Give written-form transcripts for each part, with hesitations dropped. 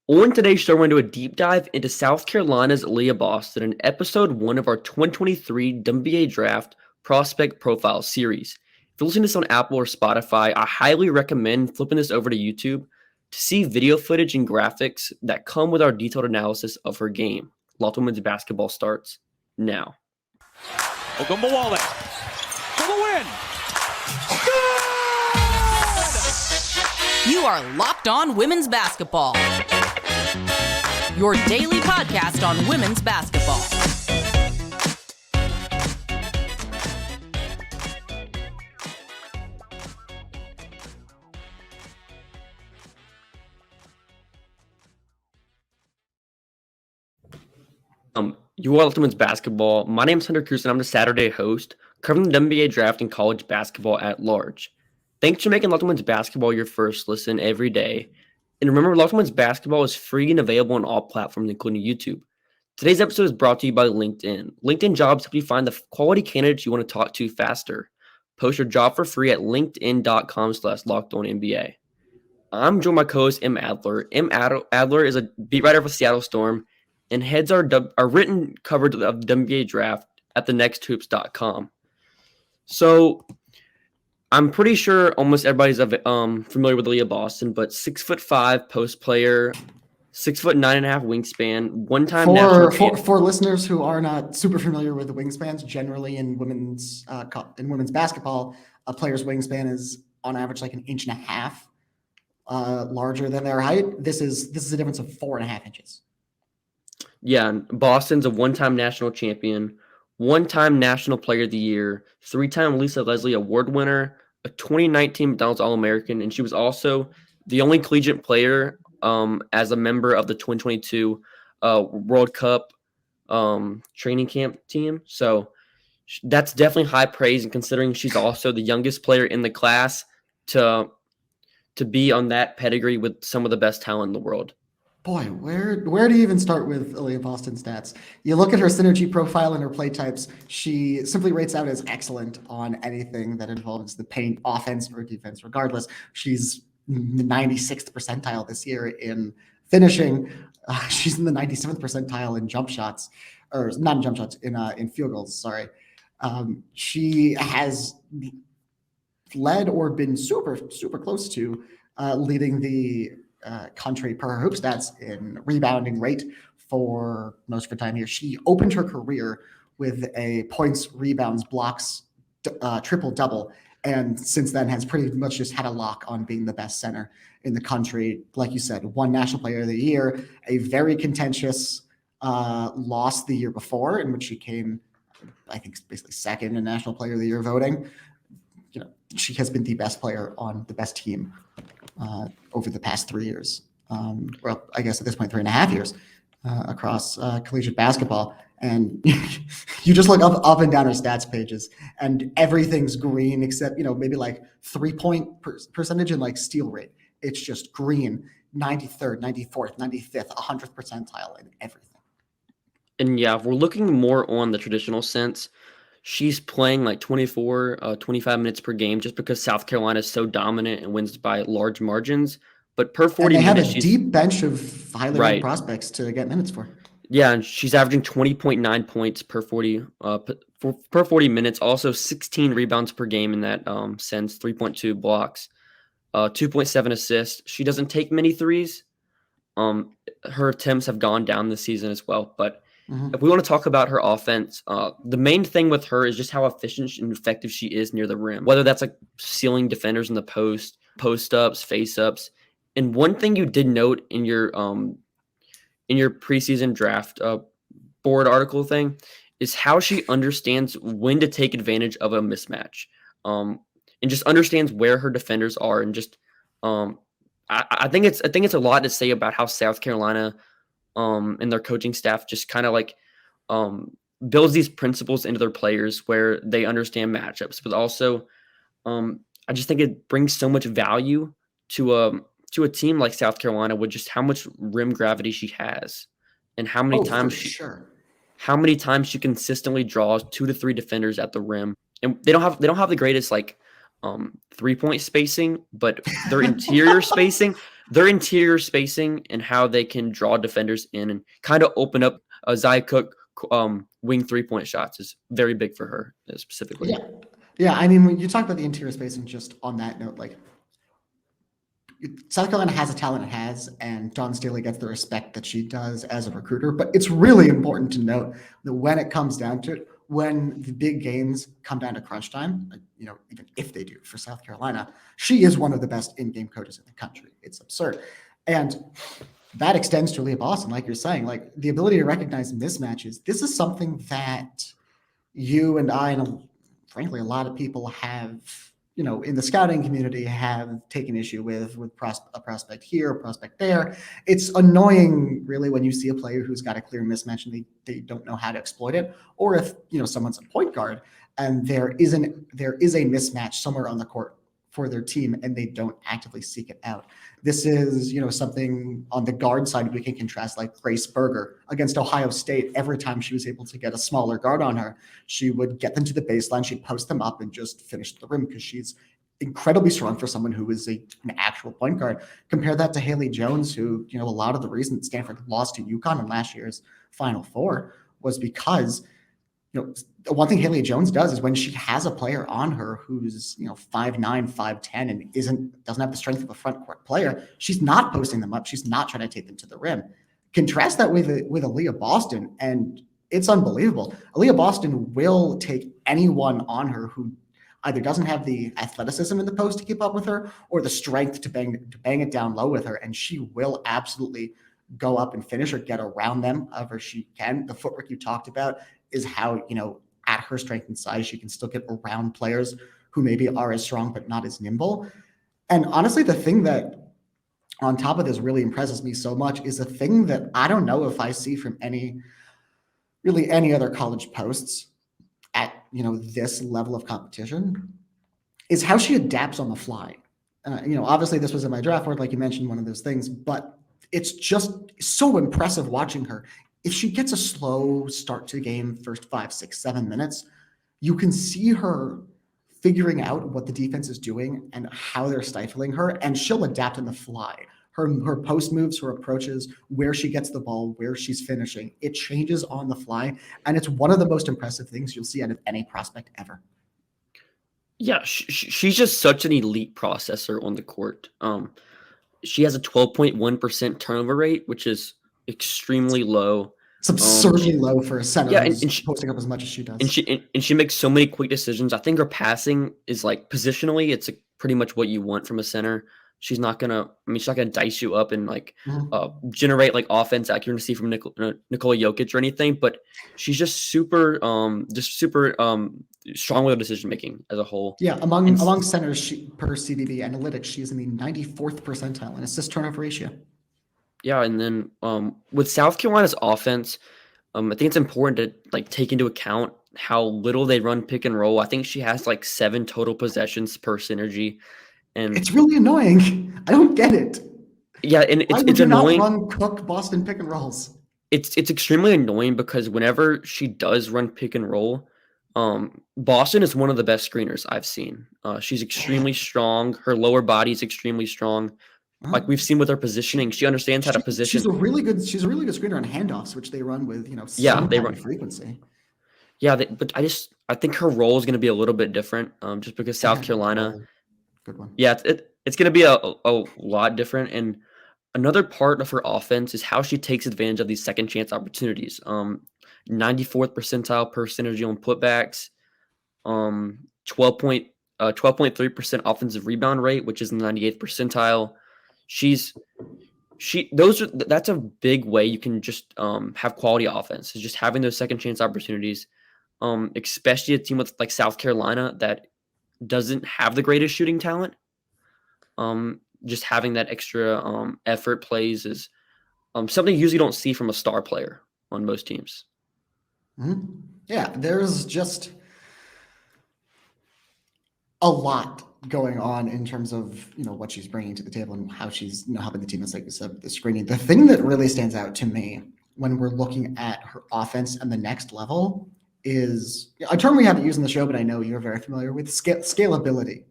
On today's show, we're going to do a deep dive into South Carolina's Aliyah Boston in episode 1 of our 2023 WNBA Draft Prospect Profile series. If you're listening to this on Apple or Spotify, I highly recommend flipping this over to YouTube to see video footage and graphics that come with our detailed analysis of her game. Lotte women's basketball starts now. Ogunbowale for the win. Good! You are Locked On Women's Basketball, your daily podcast on women's basketball. You are Lotte women's basketball. My name is Hunter Cruse, and I'm the Saturday host, covering the WNBA draft and college basketball at large. Thanks for making Lotte women's basketball your first listen every day. And remember, Lotte women's basketball is free and available on all platforms, including YouTube. Today's episode is brought to you by LinkedIn. LinkedIn Jobs help you find the quality candidates you want to talk to faster. Post your job for free at linkedin.com/lockedonnba. I'm joined by co-host Em Adler. Em Adler is a beat writer for Seattle Storm and heads our written coverage of the WNBA draft at thenexthoops.com. So I'm pretty sure almost everybody's familiar with Aliyah Boston, but 6'5" post player, 6'9.5" wingspan, one-time national champion. For listeners who are not super familiar with the wingspans, generally in women's basketball, a player's wingspan is on average like 1.5 inches larger than their height. This is a difference of 4.5 inches. Yeah, Boston's a one-time national champion, one-time National Player of the Year, 3-time Lisa Leslie Award winner, a 2019 McDonald's All-American, and she was also the only collegiate player as a member of the 2022 World Cup training camp team. So that's definitely high praise, and considering she's also the youngest player in the class to be on that pedigree with some of the best talent in the world. Boy, where do you even start with Aliyah Boston stats? You look at her synergy profile and her play types, she simply rates out as excellent on anything that involves the paint, offense or defense, regardless. She's the 96th percentile this year in finishing. She's in the 97th percentile in jump shots, or not in jump shots, in field goals, sorry. She has led or been super, super close to leading the country per her hoop stats in rebounding rate for most of her time here. She opened her career with a points, rebounds, blocks, triple-double, and since then has pretty much just had a lock on being the best center in the country. Like you said, one National Player of the Year, a very contentious loss the year before in which she came, I think, basically second in National Player of the Year voting. You know, she has been the best player on the best team over the past 3 years. Well, I guess at this point, 3.5 years across collegiate basketball. And you just look up and down her stats pages and everything's green except, maybe like 3-point percentage and like steal rate. It's just green, 93rd, 94th, 95th, 100th percentile in everything. And yeah, if we're looking more on the traditional sense, she's playing like 24, 25 minutes per game just because South Carolina is so dominant and wins by large margins. But per 40 and they minutes, have a deep bench of highly ranked prospects to get minutes for. Yeah, and she's averaging 20.9 points per 40 minutes. Also, 16 rebounds per game in that sense, 3.2 blocks, 2.7 assists. She doesn't take many threes. Her attempts have gone down this season as well, but if we want to talk about her offense, the main thing with her is just how efficient and effective she is near the rim, whether that's like sealing defenders in the post-ups, face-ups. And one thing you did note in your preseason draft board article thing is how she understands when to take advantage of a mismatch and just understands where her defenders are. And just I think it's a lot to say about how South Carolina and their coaching staff just kind of like builds these principles into their players where they understand matchups, but also I just think it brings so much value to a team like South Carolina with just how much rim gravity she has and how many times she consistently draws 2 to 3 defenders at the rim. And they don't have the greatest like 3-point spacing, but their interior spacing their interior spacing and how they can draw defenders in and kind of open up a Zia Cook wing 3-point shots is very big for her specifically. Yeah. Yeah. I mean, when you talk about the interior spacing, just on that note, like South Carolina has a talent it has, and Dawn Staley gets the respect that she does as a recruiter. But it's really important to note that when it comes down to it, when the big games come down to crunch time, even if they do for South Carolina, she is one of the best in-game coaches in the country. It's absurd. And that extends to Aliyah Boston, like you're saying, like the ability to recognize mismatches. This is something that you and I, and frankly, a lot of people have, in the scouting community have taken issue with a prospect here, a prospect there. It's annoying, really, when you see a player who's got a clear mismatch and they don't know how to exploit it, or if someone's a point guard and there is a mismatch somewhere on the court for their team and they don't actively seek it out. This is, something on the guard side we can contrast, like Grace Berger against Ohio State. Every time she was able to get a smaller guard on her, she would get them to the baseline, she'd post them up and just finish the rim because she's incredibly strong for someone who is an actual point guard. Compare that to Haley Jones, who, a lot of the reason Stanford lost to UConn in last year's Final Four was because one thing Haley Jones does is when she has a player on her who's 5'9", 5'10", and doesn't have the strength of a front court player, she's not posting them up. She's not trying to take them to the rim. Contrast that with Aliyah Boston, and it's unbelievable. Aliyah Boston will take anyone on her who either doesn't have the athleticism in the post to keep up with her or the strength to bang it down low with her, and she will absolutely go up and finish or get around them however she can. The footwork you talked about is how, at her strength and size, she can still get around players who maybe are as strong but not as nimble. And honestly, the thing that on top of this really impresses me so much is a thing that I don't know if I see from any other college posts at, this level of competition, is how she adapts on the fly. Obviously this was in my draft board, like you mentioned, one of those things, but it's just so impressive watching her. If she gets a slow start to the game, first 5, 6, 7 minutes, you can see her figuring out what the defense is doing and how they're stifling her, and she'll adapt on the fly. Her post moves, her approaches, where she gets the ball, where she's finishing, it changes on the fly, and it's one of the most impressive things you'll see out of any prospect ever. Yeah, she's just such an elite processor on the court. She has a 12.1% turnover rate, which is extremely low. It's absurdly low for a center. Yeah, and she posting up as much as she does. And she makes so many quick decisions. I think her passing is like positionally, it's pretty much what you want from a center. She's not gonna dice you up and generate like offense accuracy from Nikola Jokic or anything. But she's just super strong with her decision making as a whole. Yeah, among centers per CBB analytics, she's in the 94th percentile in assist turnover ratio. Yeah, and then with South Carolina's offense, I think it's important to take into account how little they run pick and roll. I think she has 7 total possessions per synergy, and it's really annoying. I don't get it. Yeah, and it's annoying. Not run Cook Boston pick and rolls. It's extremely annoying because whenever she does run pick and roll, Boston is one of the best screeners I've seen. She's extremely strong. Her lower body is extremely strong. Like we've seen with her positioning, she understands how to position. She's a really good screener on handoffs, which they run with, they run frequency. Yeah, but I think her role is going to be a little bit different, just because South Carolina. Good one. Yeah, it's going to be a lot different, and another part of her offense is how she takes advantage of these second chance opportunities. 94th percentile per synergy on putbacks, 12.3% offensive rebound rate, which is in the 98th percentile. That's a big way you can just have quality offense, is just having those second chance opportunities, especially a team with South Carolina that doesn't have the greatest shooting talent. Just having that extra effort plays is something you usually don't see from a star player on most teams. Mm-hmm. Yeah, there's just a lot going on in terms of what she's bringing to the table and how she's helping the team, as like you said, the screening. The thing that really stands out to me when we're looking at her offense and the next level is a term we haven't used in the show, but I know you're very familiar with: scalability.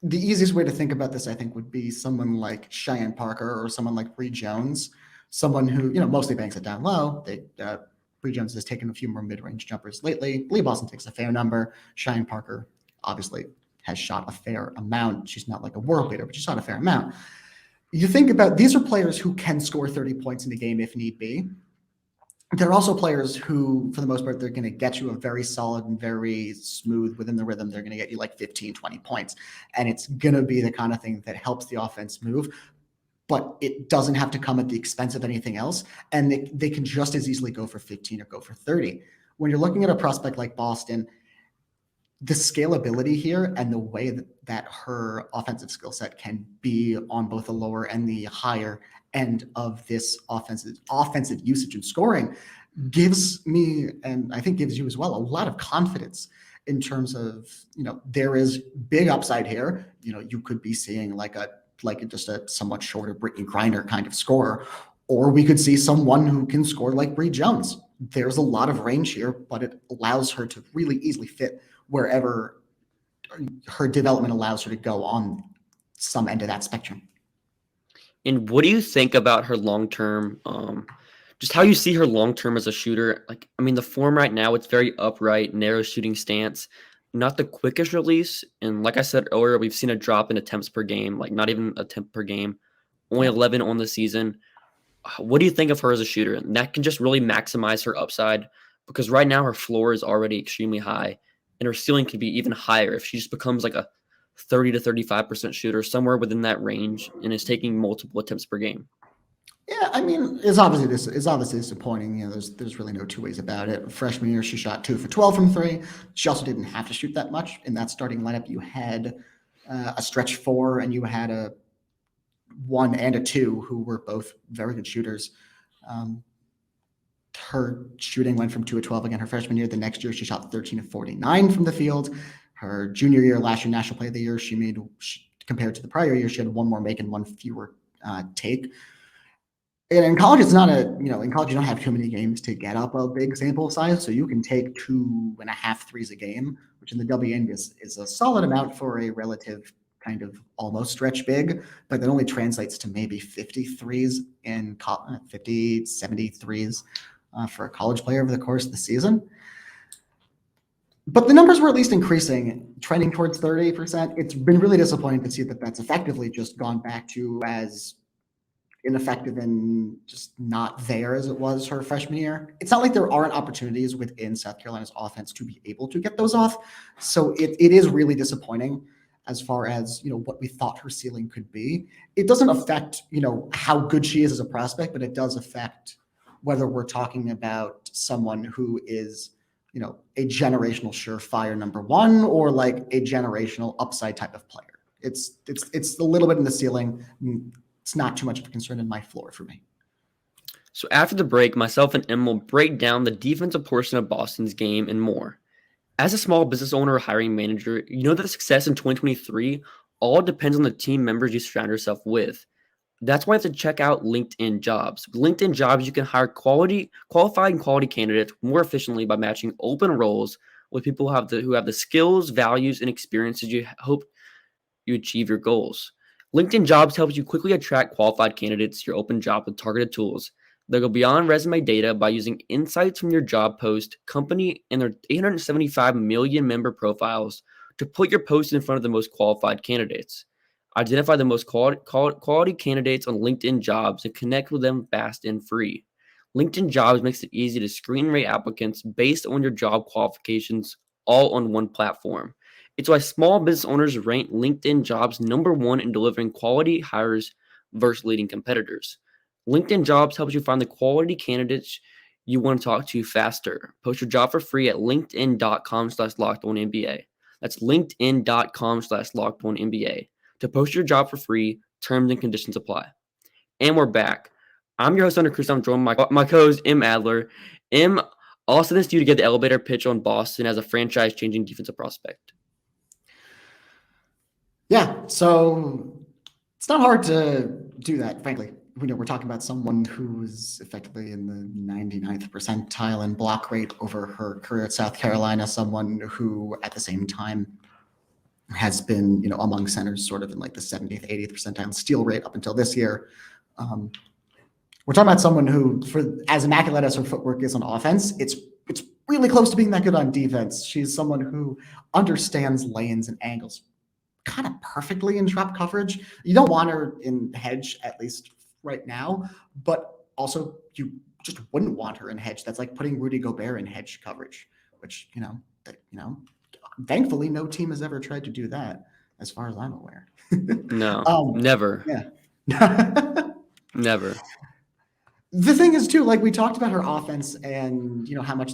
the easiest way to think about this, I think, would be someone like Cheyenne Parker or someone like Bree Jones, someone who, mostly banks it down low. Bree Jones has taken a few more mid-range jumpers lately. Aliyah Boston takes a fair number. Cheyenne Parker obviously has shot a fair amount. She's not like a world beater, but she shot a fair amount. You think about, these are players who can score 30 points in a game if need be. They're also players who, for the most part, they're going to get you a very solid and very smooth within the rhythm. They're going to get you like 15, 20 points. And it's going to be the kind of thing that helps the offense move, but it doesn't have to come at the expense of anything else. And they can just as easily go for 15 or go for 30. When you're looking at a prospect like Boston, the scalability here and the way that her offensive skill set can be on both the lower and the higher end of this offensive usage and scoring gives me, and I think gives you as well, a lot of confidence in terms of, there is big upside here. You could be seeing like just a somewhat shorter Brittany Griner kind of scorer, or we could see someone who can score like Bree Jones. There's a lot of range here, but it allows her to really easily fit wherever her development allows her to go on some end of that spectrum. And what do you think about her long-term, just how you see her long-term as a shooter? Like, I mean, the form right now, it's very upright, narrow shooting stance, not the quickest release. And like I said earlier, we've seen a drop in attempts per game, like not even attempt per game, only 11 on the season. What do you think of her as a shooter? And that can just really maximize her upside, because right now her floor is already extremely high and her ceiling could be even higher if she just becomes like a 30 to 35% shooter, somewhere within that range, and is taking multiple attempts per game. Yeah, I mean, it's obviously disappointing. There's really no two ways about it. Freshman year, she shot 2 for 12 from three. She also didn't have to shoot that much in that starting lineup. You had a stretch 4, and you had a 1 and a 2 who were both very good shooters. Her shooting went from 2 of 12 again her freshman year. The next year, she shot 13 of 49 from the field. Her junior year, last year, National Player of the Year, compared to the prior year, she had 1 more make and 1 fewer take. And in college, it's not in college, you don't have too many games to get up a big sample size. So you can take 2.5 threes a game, which in the WNBA is a solid amount for a relative kind of almost stretch big, but that only translates to maybe 50 threes in 50, 70 threes for a college player over the course of the season. But the numbers were at least increasing, trending towards 30%. It's been really disappointing to see that that's effectively just gone back to as ineffective and just not there as it was her freshman year. It's not like there aren't opportunities within South Carolina's offense to be able to get those off. So it is really disappointing as far as, what we thought her ceiling could be. It doesn't affect, how good she is as a prospect, but it does affect whether we're talking about someone who is, a generational surefire number 1 or like a generational upside type of player. It's a little bit in the ceiling. It's not too much of a concern in my floor for me. So after the break, myself and Em will break down the defensive portion of Boston's game and more. As a small business owner or hiring manager, you know that success in 2023 all depends on the team members you surround yourself with. That's why you have to check out LinkedIn Jobs. With LinkedIn Jobs, you can hire qualified and quality candidates more efficiently by matching open roles with people who have the skills, values, and experiences you hope you achieve your goals. LinkedIn Jobs helps you quickly attract qualified candidates to your open job with targeted tools that go beyond resume data by using insights from your job post, company, and their 875 million member profiles to put your post in front of the most qualified candidates. Identify the most quality candidates on LinkedIn Jobs and connect with them fast and free. LinkedIn Jobs makes it easy to screen rate applicants based on your job qualifications, all on one platform. It's why small business owners rank LinkedIn Jobs number 1 in delivering quality hires versus leading competitors. LinkedIn Jobs helps you find the quality candidates you want to talk to faster. Post your job for free at linkedin.com/lockedonnba. That's linkedin.com/lockedonnba. To post your job for free, terms and conditions apply. And we're back. I'm your host, Hunter Cruse. I'm joined by my co-host, Em Adler. Em, I'll send this to you to get the elevator pitch on Boston as a franchise-changing defensive prospect. Yeah, so it's not hard to do that, frankly. We're talking about someone who's effectively in the 99th percentile in block rate over her career at South Carolina, someone who at the same time has been, among centers sort of in like the 70th, 80th percentile steal rate up until this year. We're talking about someone who, as immaculate as her footwork is on offense, it's really close to being that good on defense. She's someone who understands lanes and angles kind of perfectly in drop coverage. You don't want her in hedge, at least right now, but also you just wouldn't want her in hedge. That's like putting Rudy Gobert in hedge coverage, which, thankfully no team has ever tried to do that as far as I'm aware. No, never. Yeah. Never. The thing is too, like we talked about her offense and how much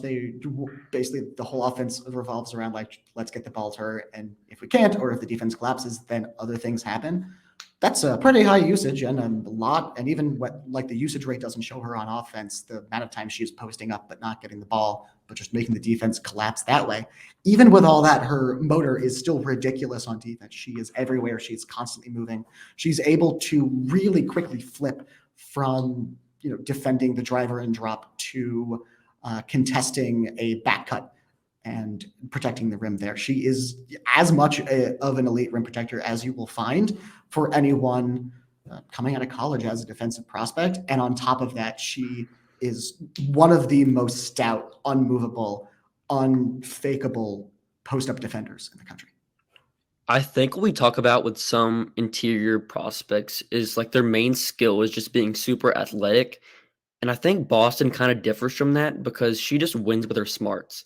basically the whole offense revolves around like, let's get the ball to her. And if we can't, or if the defense collapses, then other things happen. That's a pretty high usage and a lot. And even the usage rate doesn't show her on offense, the amount of time she's posting up, but not getting the ball, but just making the defense collapse that way. Even with all that, her motor is still ridiculous on defense. She is everywhere. She's constantly moving. She's able to really quickly flip from, defending the driver and drop to contesting a back cut and protecting the rim there. She is as much of an elite rim protector as you will find for anyone coming out of college as a defensive prospect. And on top of that, she is one of the most stout, unmovable, unfakeable post-up defenders in the country. I think what we talk about with some interior prospects is like their main skill is just being super athletic. And I think Boston kind of differs from that because she just wins with her smarts.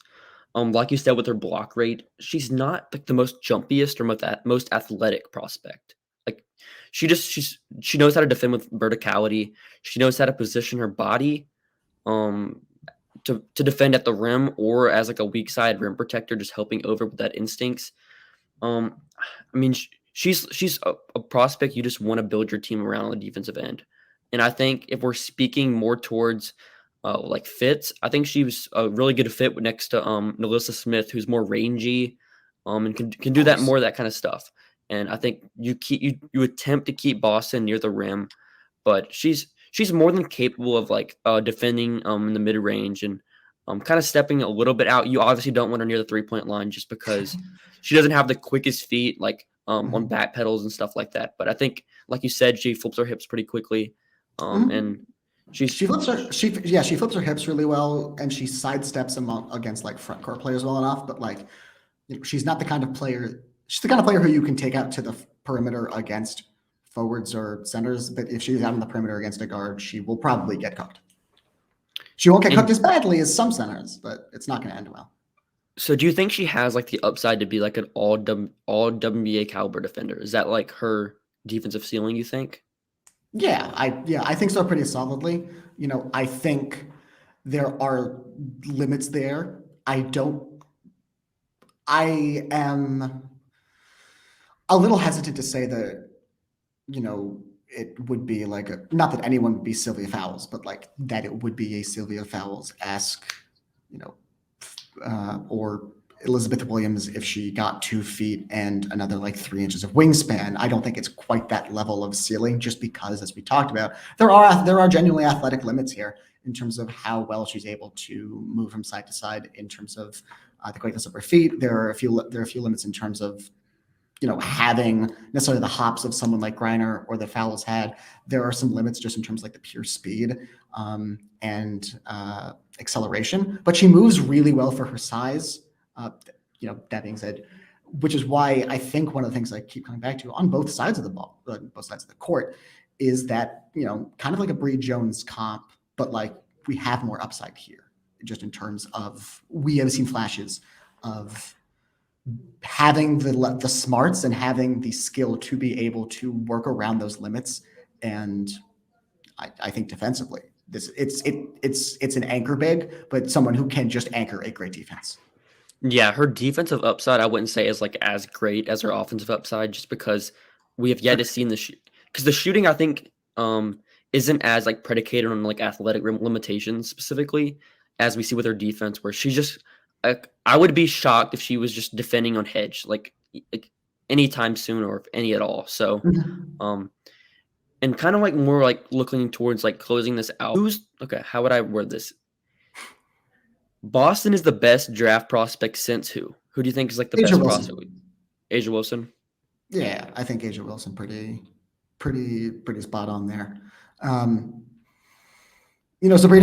Like you said, with her block rate, she's not like the most jumpiest or most athletic prospect. Like she knows how to defend with verticality. She knows how to position her body to defend at the rim or as like a weak side rim protector, just helping over with that instincts. I mean, she's a prospect you just want to build your team around on the defensive end. And I think if we're speaking more towards like fits, I think she was a really good fit next to Nalissa Smith, who's more rangy and can do that more, that kind of stuff. And I think you attempt to keep Boston near the rim, but she's more than capable of like defending in the mid range and kind of stepping a little bit out. You obviously don't want her near the 3-point line just because she doesn't have the quickest feet, like on back pedals and stuff like that. But I think, like you said, she flips her hips pretty quickly, and she flips her hips really well, and she sidesteps against like front court players well enough. But like, she's not the kind of player. She's the kind of player who you can take out to the perimeter against forwards or centers. But if she's out on the perimeter against a guard, she will probably get cooked. She won't get cooked as badly as some centers, but it's not going to end well. So do you think she has like the upside to be like an all WNBA caliber defender? Is that like her defensive ceiling, you think? Yeah, I think so pretty solidly. I think there are limits there. I am a little hesitant to say that, it would be like not that anyone would be Sylvia Fowles, but like that it would be a Sylvia Fowles-esque, or Elizabeth Williams if she got 2 feet and another like 3 inches of wingspan. I don't think it's quite that level of ceiling, just because, as we talked about, there are genuinely athletic limits here in terms of how well she's able to move from side to side in terms of the quickness of her feet. There are a few limits in terms of having necessarily the hops of someone like Griner or the Fowles had. There are some limits just in terms of like the pure speed and acceleration, but she moves really well for her size. That being said, which is why I think one of the things I keep coming back to on both sides of the ball, both sides of the court, is that, kind of like a Bree Jones comp, but like we have more upside here, just in terms of we have seen flashes of having the smarts and having the skill to be able to work around those limits. And I think defensively, it's an anchor big, but someone who can just anchor a great defense. Yeah, her defensive upside I wouldn't say is like as great as her offensive upside, just because we have yet to see because the shooting I think isn't as like predicated on like athletic limitations specifically as we see with her defense, where she's just I would be shocked if she was just defending on hedge like anytime soon or if any at all. So and kind of like more like looking towards like closing this out. How would I word this? Boston is the best draft prospect since who? Who do you think is like the best prospect? Asia Wilson. Yeah, I think Asia Wilson pretty spot on there. Sabrina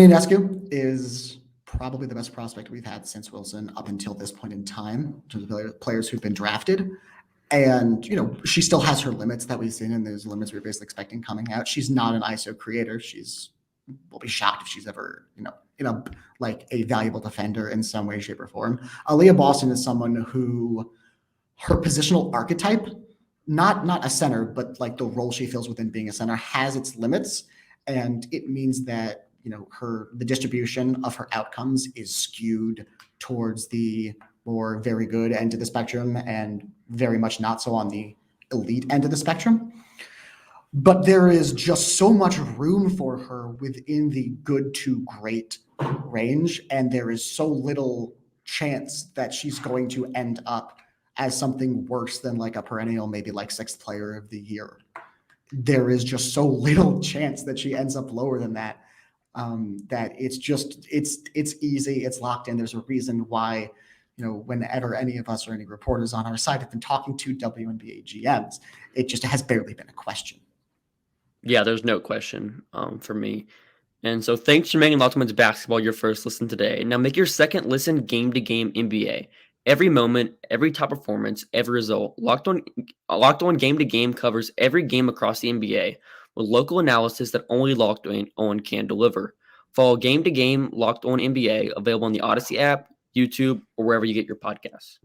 Ionescu is probably the best prospect we've had since Wilson up until this point in time, in terms of players who've been drafted. And, she still has her limits that we've seen, and those limits we're basically expecting coming out. She's not an ISO creator. We'll be shocked if she's ever, a valuable defender in some way, shape, or form. Aliyah Boston is someone who her positional archetype, not a center, but like the role she fills within being a center, has its limits. And it means that, the distribution of her outcomes is skewed towards the more very good end of the spectrum and very much not so on the elite end of the spectrum. But there is just so much room for her within the good to great range. And there is so little chance that she's going to end up as something worse than like a perennial, maybe like 6th player of the year. There is just so little chance that she ends up lower than that. That it's easy, it's locked in. There's a reason why, whenever any of us or any reporters on our side have been talking to WNBA GMs, it just has barely been a question. Yeah, there's no question for me. And so thanks for making Locked On Women's Basketball your first listen today. Now make your second listen Game to Game NBA. Every moment, every top performance, every result. Locked On Game to Game covers every game across the NBA with local analysis that only Locked On can deliver. Follow Game to Game Locked On NBA available on the Odyssey app, YouTube, or wherever you get your podcasts.